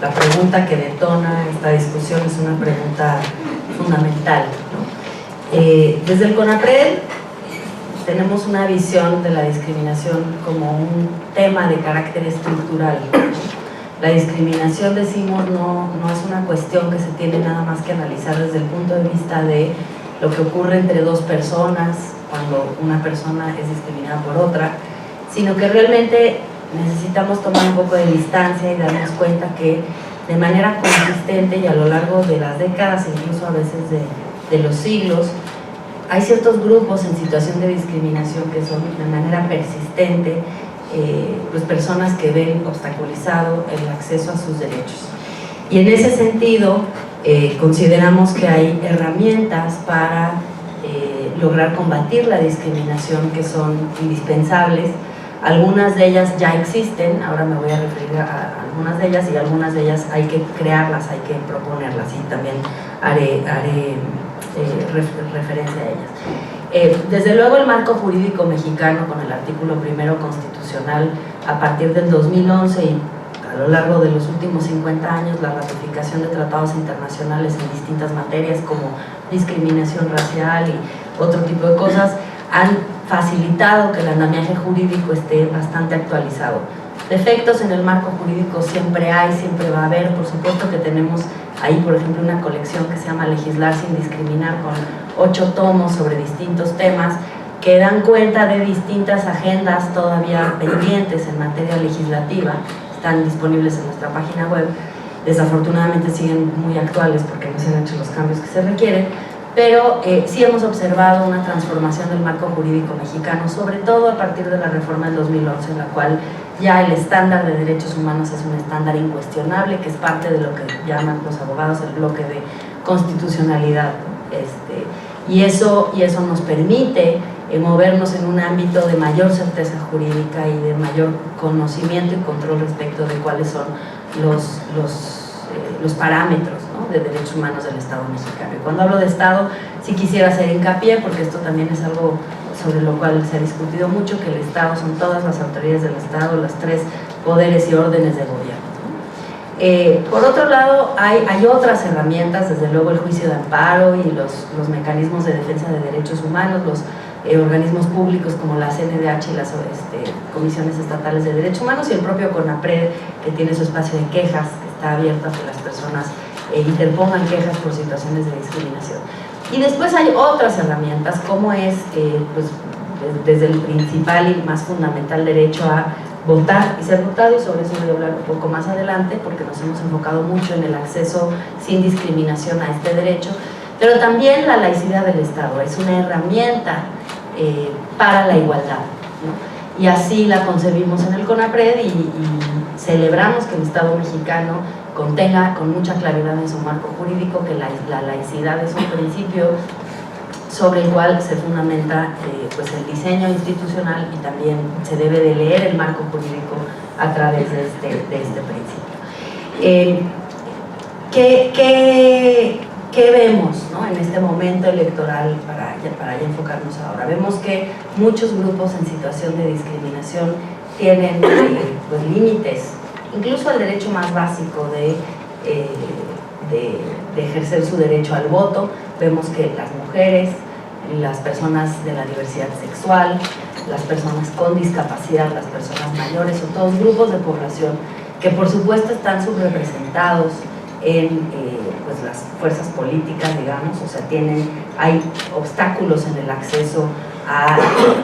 la pregunta que detona esta discusión es una pregunta fundamental, ¿no? Desde el CONAPRED tenemos una visión de la discriminación como un tema de carácter estructural, ¿no? La discriminación, decimos, no es una cuestión que se tiene nada más que analizar desde el punto de vista de lo que ocurre entre dos personas cuando una persona es discriminada por otra, sino que realmente necesitamos tomar un poco de distancia y darnos cuenta que de manera consistente y a lo largo de las décadas, incluso a veces de los siglos, hay ciertos grupos en situación de discriminación que son de manera persistente pues personas que ven obstaculizado el acceso a sus derechos. Y en ese sentido, consideramos que hay herramientas para lograr combatir la discriminación que son indispensables. Algunas de ellas ya existen, ahora me voy a referir a algunas de ellas, y algunas de ellas hay que crearlas, hay que proponerlas, y también haré referencia a ellas. Desde luego el marco jurídico mexicano con el artículo primero constitucional a partir del 2011 y a lo largo de los últimos 50 años la ratificación de tratados internacionales en distintas materias como discriminación racial y otro tipo de cosas han facilitado que el andamiaje jurídico esté bastante actualizado. Defectos en el marco jurídico siempre hay, siempre va a haber. Por supuesto que tenemos ahí, por ejemplo, una colección que se llama Legislar sin discriminar, con 8 tomos sobre distintos temas que dan cuenta de distintas agendas todavía pendientes en materia legislativa. Están disponibles en nuestra página web. Desafortunadamente siguen muy actuales porque no se han hecho los cambios que se requieren, pero sí hemos observado una transformación del marco jurídico mexicano, sobre todo a partir de la reforma del 2011, en la cual ya el estándar de derechos humanos es un estándar incuestionable, que es parte de lo que llaman los abogados el bloque de constitucionalidad, y eso nos permite movernos en un ámbito de mayor certeza jurídica y de mayor conocimiento y control respecto de cuáles son los parámetros, ¿no?, de derechos humanos del Estado mexicano. Y cuando hablo de Estado, sí quisiera hacer hincapié, porque esto también es algo sobre lo cual se ha discutido mucho, que el Estado son todas las autoridades del Estado, los 3 poderes y órdenes de gobierno, ¿no? Por otro lado, hay otras herramientas, desde luego el juicio de amparo y los mecanismos de defensa de derechos humanos, los organismos públicos como la CNDH y las comisiones estatales de derechos humanos, y el propio CONAPRED, que tiene su espacio de quejas, que está abierto a que las personas interpongan quejas por situaciones de discriminación. Y después hay otras herramientas, como es pues, desde el principal y más fundamental derecho a votar y ser votado, y sobre eso voy a hablar un poco más adelante, porque nos hemos enfocado mucho en el acceso sin discriminación a este derecho, pero también la laicidad del Estado es una herramienta para la igualdad, ¿no? Y así la concebimos en el CONAPRED y celebramos que el Estado mexicano contenga con mucha claridad en su marco jurídico que la laicidad es un principio sobre el cual se fundamenta pues el diseño institucional, y también se debe de leer el marco jurídico a través de este principio. ¿Qué vemos, ¿no?, en este momento electoral para ya enfocarnos ahora? Vemos que muchos grupos en situación de discriminación tienen pues, límites, incluso al derecho más básico de ejercer su derecho al voto. Vemos que las mujeres, las personas de la diversidad sexual, las personas con discapacidad, las personas mayores, son todos grupos de población que por supuesto están subrepresentados en pues las fuerzas políticas, digamos, o sea, hay obstáculos en el acceso a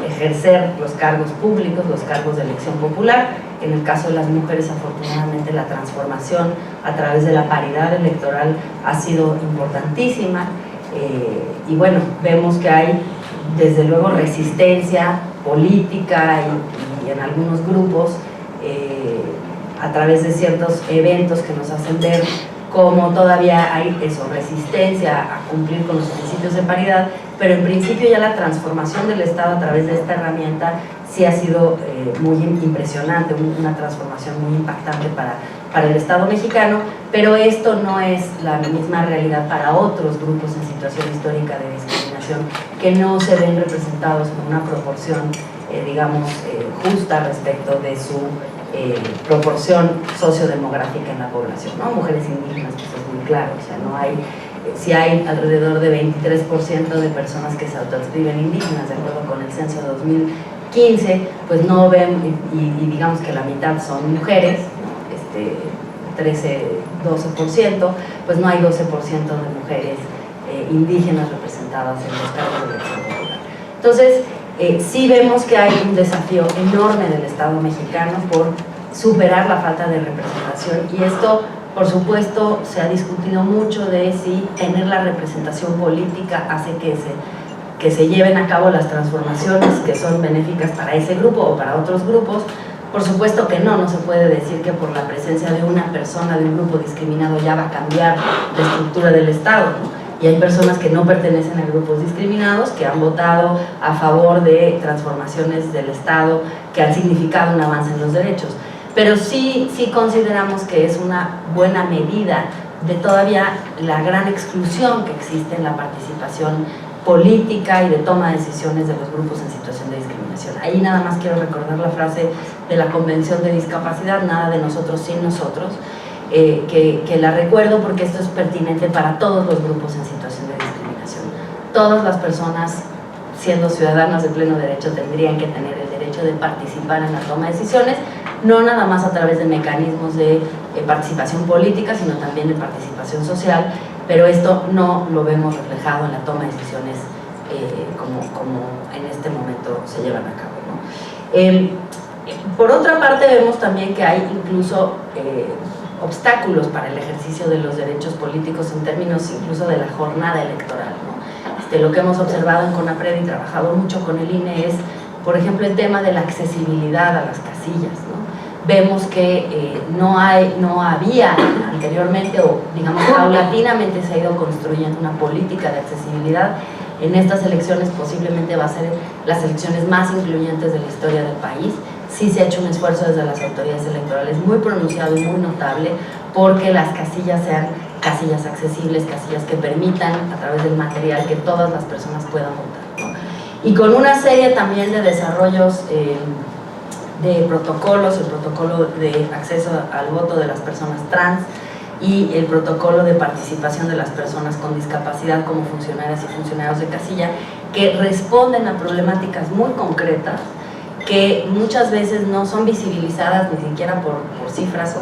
ejercer los cargos públicos, los cargos de elección popular. En el caso de las mujeres, afortunadamente, la transformación a través de la paridad electoral ha sido importantísima, y bueno, vemos que hay desde luego resistencia política y en algunos grupos a través de ciertos eventos que nos hacen ver cómo todavía hay resistencia a cumplir con los principios de paridad, pero en principio ya la transformación del Estado a través de esta herramienta sí ha sido muy impresionante, una transformación muy impactante para el Estado mexicano, pero esto no es la misma realidad para otros grupos en situación histórica de discriminación que no se ven representados en una proporción, digamos, justa respecto de su proporción sociodemográfica en la población, ¿no? Mujeres indígenas, pues es muy claro, o sea, no hay, si hay alrededor de 23% de personas que se autoadscriben indígenas, de acuerdo con el censo de 2015, pues no ven, y digamos que la mitad son mujeres, ¿no? 13-12%, pues no hay 12% de mujeres indígenas representadas en los cargos de elección popular. Entonces, sí vemos que hay un desafío enorme del Estado mexicano por superar la falta de representación, y esto, por supuesto, se ha discutido mucho de si tener la representación política hace que se lleven a cabo las transformaciones que son benéficas para ese grupo o para otros grupos. Por supuesto que no se puede decir que por la presencia de una persona de un grupo discriminado ya va a cambiar la estructura del Estado, ¿no? Y hay personas que no pertenecen a grupos discriminados, que han votado a favor de transformaciones del Estado que han significado un avance en los derechos. Pero sí consideramos que es una buena medida de todavía la gran exclusión que existe en la participación política y de toma de decisiones de los grupos en situación de discriminación. Ahí nada más quiero recordar la frase de la Convención de Discapacidad, nada de nosotros sin nosotros, que la recuerdo porque esto es pertinente para todos los grupos en situación de discriminación. Todas las personas, siendo ciudadanas de pleno derecho, tendrían que tener el derecho de participar en la toma de decisiones, no nada más a través de mecanismos de participación política, sino también de participación social, pero esto no lo vemos reflejado en la toma de decisiones como en este momento se llevan a cabo, ¿no? Por otra parte, vemos también que hay incluso obstáculos para el ejercicio de los derechos políticos en términos incluso de la jornada electoral, ¿no? Lo que hemos observado en CONAPRED y trabajado mucho con el INE es, por ejemplo, el tema de la accesibilidad a las casillas, ¿no? Vemos que no había anteriormente, o digamos paulatinamente se ha ido construyendo una política de accesibilidad. En estas elecciones posiblemente va a ser las elecciones más incluyentes de la historia del país. Sí se ha hecho un esfuerzo desde las autoridades electorales muy pronunciado y muy notable porque las casillas sean casillas accesibles, casillas que permitan a través del material que todas las personas puedan votar, ¿no? Y con una serie también de desarrollos de protocolos, el protocolo de acceso al voto de las personas trans y el protocolo de participación de las personas con discapacidad como funcionarias y funcionarios de casilla, que responden a problemáticas muy concretas que muchas veces no son visibilizadas ni siquiera por cifras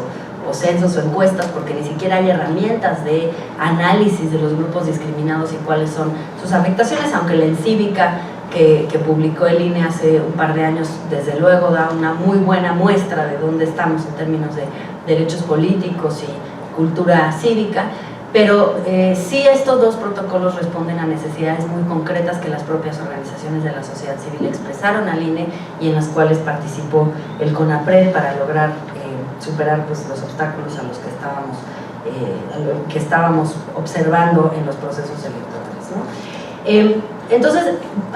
o censos o encuestas, porque ni siquiera hay herramientas de análisis de los grupos discriminados y cuáles son sus afectaciones, aunque la encívica que publicó el INE hace un par de años, desde luego da una muy buena muestra de dónde estamos en términos de derechos políticos y cultura cívica, pero sí estos dos protocolos responden a necesidades muy concretas que las propias organizaciones de la sociedad civil expresaron al INE y en las cuales participó el CONAPRED para lograr superar pues, los obstáculos a los que estábamos observando en los procesos electorales, ¿no? Entonces,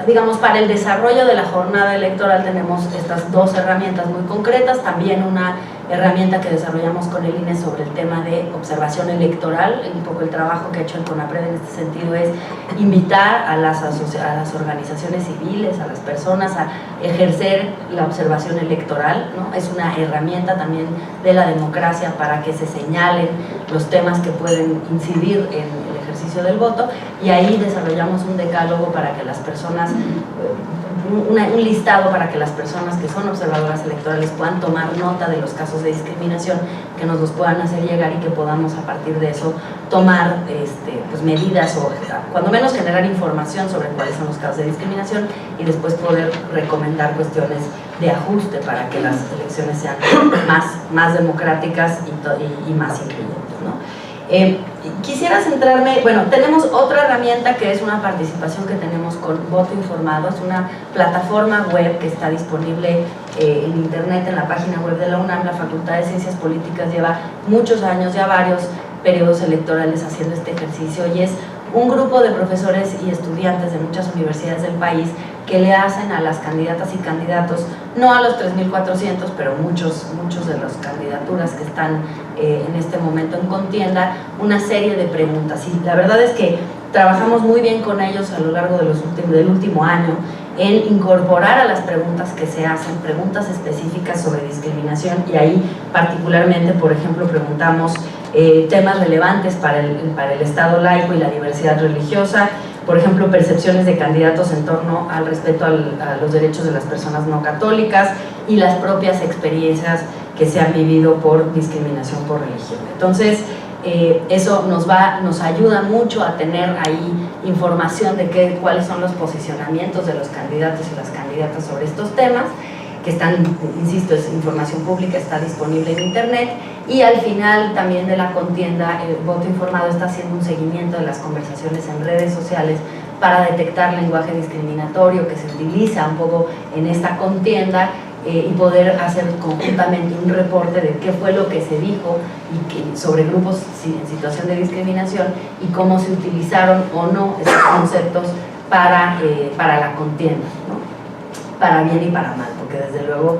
digamos, para el desarrollo de la jornada electoral tenemos estas dos herramientas muy concretas, también una herramienta que desarrollamos con el INE sobre el tema de observación electoral. Un poco el trabajo que ha hecho el CONAPRED en este sentido es invitar a las organizaciones civiles, a las personas a ejercer la observación electoral, ¿no? Es una herramienta también de la democracia para que se señalen los temas que pueden incidir en el ejercicio del voto, y ahí desarrollamos un decálogo para que las personas, un listado para que las personas que son observadoras electorales puedan tomar nota de los casos de discriminación, que nos los puedan hacer llegar y que podamos a partir de eso tomar pues medidas o cuando menos generar información sobre cuáles son los casos de discriminación y después poder recomendar cuestiones de ajuste para que las elecciones sean más democráticas y más incluyentes, ¿no? Quisiera centrarme, bueno, tenemos otra herramienta que es una participación que tenemos con Voto Informado, es una plataforma web que está disponible en internet, en la página web de la UNAM. La Facultad de Ciencias Políticas lleva muchos años, ya varios periodos electorales haciendo este ejercicio, y es un grupo de profesores y estudiantes de muchas universidades del país que le hacen a las candidatas y candidatos, no a los 3.400, pero muchos de las candidaturas que están en este momento en contienda, una serie de preguntas. Y la verdad es que trabajamos muy bien con ellos a lo largo del último año. en incorporar a las preguntas que se hacen, preguntas específicas sobre discriminación, y ahí particularmente, por ejemplo, preguntamos temas relevantes para el Estado laico y la diversidad religiosa, por ejemplo, percepciones de candidatos en torno al respeto a los derechos de las personas no católicas y las propias experiencias que se han vivido por discriminación por religión. Entonces, eso nos ayuda mucho a tener ahí información de cuáles son los posicionamientos de los candidatos y las candidatas sobre estos temas, que están, insisto, es información pública, está disponible en internet, y al final también de la contienda, el Voto Informado está haciendo un seguimiento de las conversaciones en redes sociales para detectar lenguaje discriminatorio que se utiliza un poco en esta contienda, y poder hacer conjuntamente un reporte de qué fue lo que se dijo sobre grupos en situación de discriminación y cómo se utilizaron o no esos conceptos para la contienda, ¿no? Para bien y para mal, porque desde luego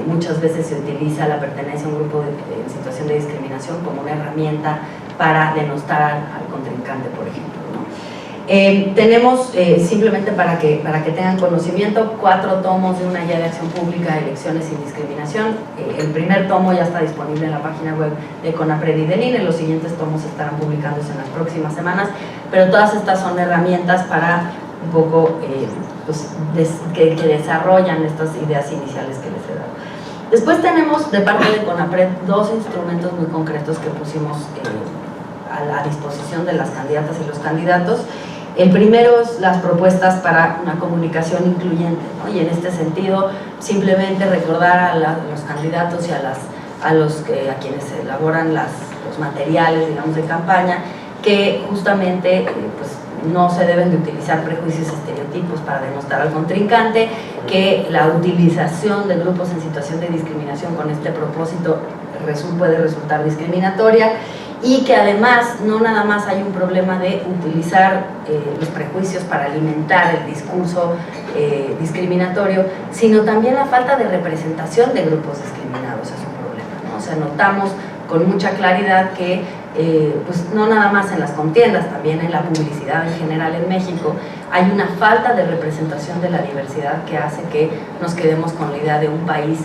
muchas veces se utiliza la pertenencia a un grupo en situación de discriminación como una herramienta para denostar al contrincante, por ejemplo, ¿no? Tenemos, simplemente para que tengan conocimiento, 4 tomos de una guía de acción pública, elecciones sin discriminación. El primer tomo ya está disponible en la página web de CONAPRED y del INE, los siguientes tomos estarán publicándose en las próximas semanas, pero todas estas son herramientas para un poco pues, que desarrollan estas ideas iniciales que les he dado. Después tenemos de parte de CONAPRED 2 instrumentos muy concretos que pusimos a la disposición de las candidatas y los candidatos. El primero es las propuestas para una comunicación incluyente, ¿no? Y en este sentido, simplemente recordar a los candidatos y a quienes elaboran los materiales, digamos, de campaña, que justamente pues, no se deben de utilizar prejuicios y estereotipos para denostar al contrincante, que la utilización de grupos en situación de discriminación con este propósito puede resultar discriminatoria, y que además no nada más hay un problema de utilizar los prejuicios para alimentar el discurso discriminatorio, sino también la falta de representación de grupos discriminados es un problema, ¿no? O sea, notamos con mucha claridad que pues no nada más en las contiendas, también en la publicidad en general en México, hay una falta de representación de la diversidad que hace que nos quedemos con la idea de un país,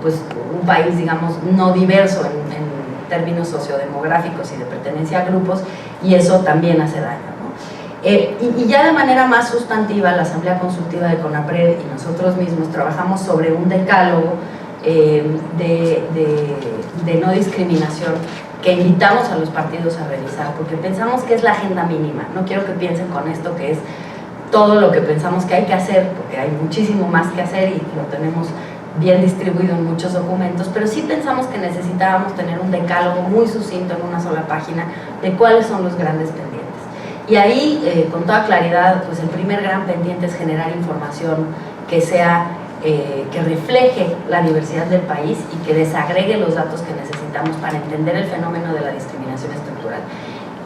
pues un país, digamos, no diverso en términos sociodemográficos y de pertenencia a grupos, y eso también hace daño, ¿no? Y ya de manera más sustantiva, la Asamblea Consultiva de CONAPRED y nosotros mismos trabajamos sobre un decálogo de no discriminación que invitamos a los partidos a revisar, porque pensamos que es la agenda mínima. No quiero que piensen con esto que es todo lo que pensamos que hay que hacer, porque hay muchísimo más que hacer y lo tenemos bien distribuido en muchos documentos, pero sí pensamos que necesitábamos tener un decálogo muy sucinto en una sola página de cuáles son los grandes pendientes. Y ahí, con toda claridad, pues el primer gran pendiente es generar información que refleje la diversidad del país y que desagregue los datos que necesitamos para entender el fenómeno de la discriminación estructural.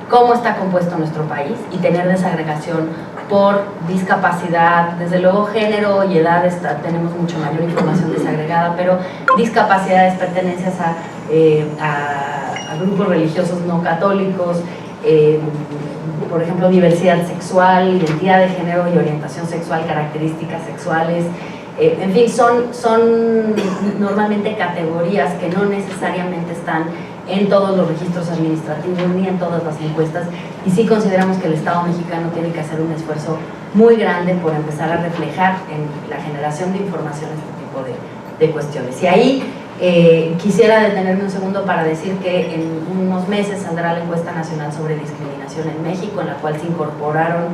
Cómo está compuesto nuestro país y tener desagregación por discapacidad, desde luego género y edad, tenemos mucho mayor información desagregada, pero discapacidades, pertenencias a grupos religiosos no católicos, por ejemplo, diversidad sexual, identidad de género y orientación sexual, características sexuales, en fin, son normalmente categorías que no necesariamente están en todos los registros administrativos ni en todas las encuestas, y sí consideramos que el Estado mexicano tiene que hacer un esfuerzo muy grande por empezar a reflejar en la generación de información este tipo de cuestiones. Y ahí quisiera detenerme un segundo para decir que en unos meses saldrá la encuesta nacional sobre discriminación en México, en la cual se incorporaron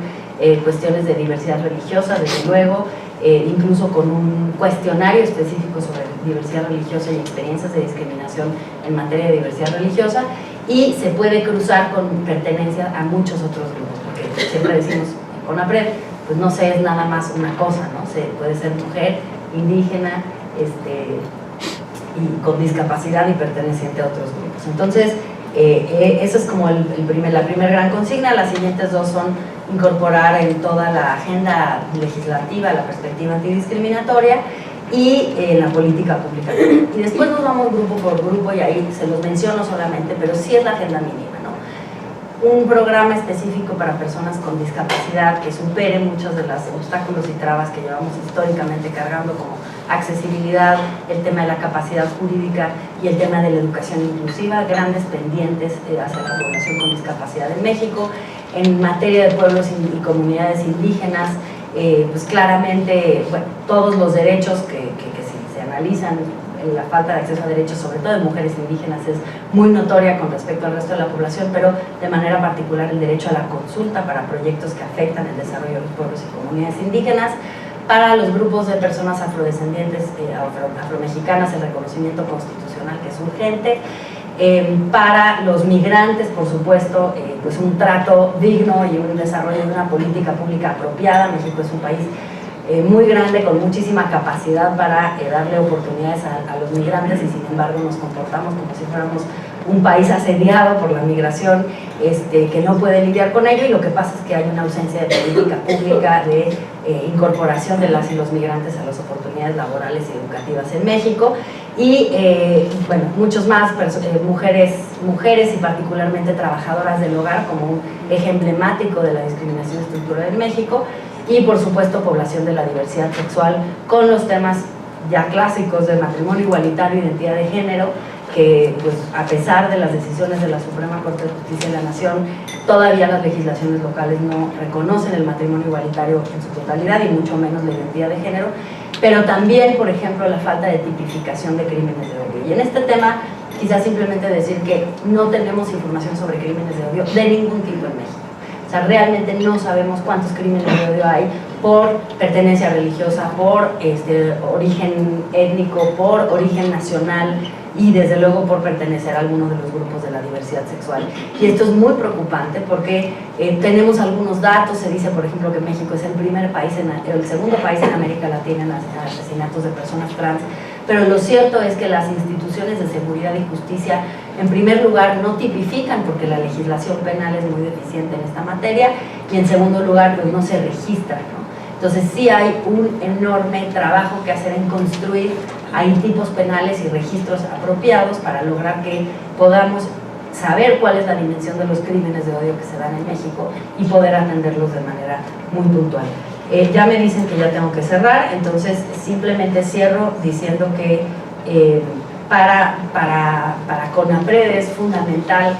cuestiones de diversidad religiosa, desde luego, incluso con un cuestionario específico sobre diversidad religiosa y experiencias de discriminación en materia de diversidad religiosa, y se puede cruzar con pertenencia a muchos otros grupos, porque siempre decimos en CONAPRED, pues no se es nada más una cosa, ¿no? Puede ser mujer, indígena, y con discapacidad y pertenencia entre otros grupos. Entonces, eso es como la primera gran consigna. Las siguientes dos son incorporar en toda la agenda legislativa la perspectiva antidiscriminatoria y la política pública. Y después nos vamos grupo por grupo, y ahí se los menciono solamente, pero sí es la agenda mínima, ¿no? un programa específico para personas con discapacidad que supere muchos de los obstáculos y trabas que llevamos históricamente cargando, como accesibilidad, el tema de la capacidad jurídica y el tema de la educación inclusiva, grandes pendientes hacia la población con discapacidad en México. En materia de pueblos y comunidades indígenas, pues claramente, bueno, todos los derechos que si se analizan, la falta de acceso a derechos, sobre todo de mujeres indígenas, es muy notoria con respecto al resto de la población, pero de manera particular el derecho a la consulta para proyectos que afectan el desarrollo de los pueblos y comunidades indígenas. Para los grupos de personas afrodescendientes, afromexicanas, el reconocimiento constitucional que es urgente. Para los migrantes, por supuesto, pues un trato digno y un desarrollo de una política pública apropiada. México es un país muy grande, con muchísima capacidad para darle oportunidades a los migrantes, y sin embargo nos comportamos como si fuéramos un país asediado por la migración, que no puede lidiar con ello, y lo que pasa es que hay una ausencia de política pública de incorporación de las y los migrantes a las oportunidades laborales y educativas en México. Y bueno, muchos más, mujeres y particularmente trabajadoras del hogar como un eje emblemático de la discriminación estructural en México. Y por supuesto población de la diversidad sexual, con los temas ya clásicos de matrimonio igualitario, identidad de género, que pues a pesar de las decisiones de la Suprema Corte de Justicia de la Nación, todavía las legislaciones locales no reconocen el matrimonio igualitario en su totalidad, y mucho menos la identidad de género, pero también, por ejemplo, la falta de tipificación de crímenes de odio. Y en este tema, quizás simplemente decir que no tenemos información sobre crímenes de odio de ningún tipo en México. O sea, realmente no sabemos cuántos crímenes de odio hay por pertenencia religiosa, por origen étnico, por origen nacional, y desde luego por pertenecer a alguno de los grupos de la diversidad sexual. Y esto es muy preocupante porque tenemos algunos datos. Se dice, por ejemplo, que México es el segundo país en América Latina en asesinatos de personas trans, pero lo cierto es que las instituciones de seguridad y justicia, en primer lugar, no tipifican porque la legislación penal es muy deficiente en esta materia, y en segundo lugar, pues no se registran, ¿no? Entonces sí hay un enorme trabajo que hacer en construir ahí tipos penales y registros apropiados para lograr que podamos saber cuál es la dimensión de los crímenes de odio que se dan en México y poder atenderlos de manera muy puntual. Ya me dicen que ya tengo que cerrar, entonces simplemente cierro diciendo que para CONAPRED es fundamental.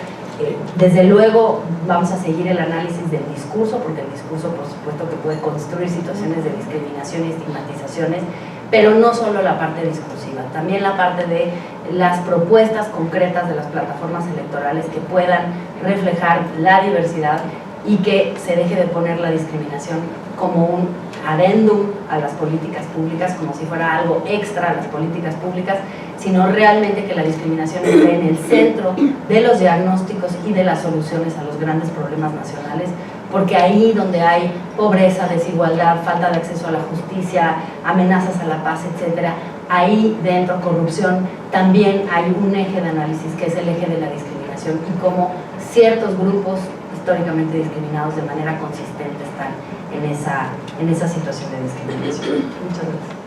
Desde luego vamos a seguir el análisis del discurso, porque el discurso por supuesto que puede construir situaciones de discriminación y estigmatizaciones, pero no solo la parte discursiva, también la parte de las propuestas concretas de las plataformas electorales que puedan reflejar la diversidad y que se deje de poner la discriminación como un adendum a las políticas públicas, como si fuera algo extra a las políticas públicas, sino realmente que la discriminación esté en el centro de los diagnósticos y de las soluciones a los grandes problemas nacionales, porque ahí donde hay pobreza, desigualdad, falta de acceso a la justicia, amenazas a la paz, etcétera, ahí dentro, corrupción, también hay un eje de análisis que es el eje de la discriminación, y cómo ciertos grupos históricamente discriminados de manera consistente están en esa situación de discriminación. Muchas gracias.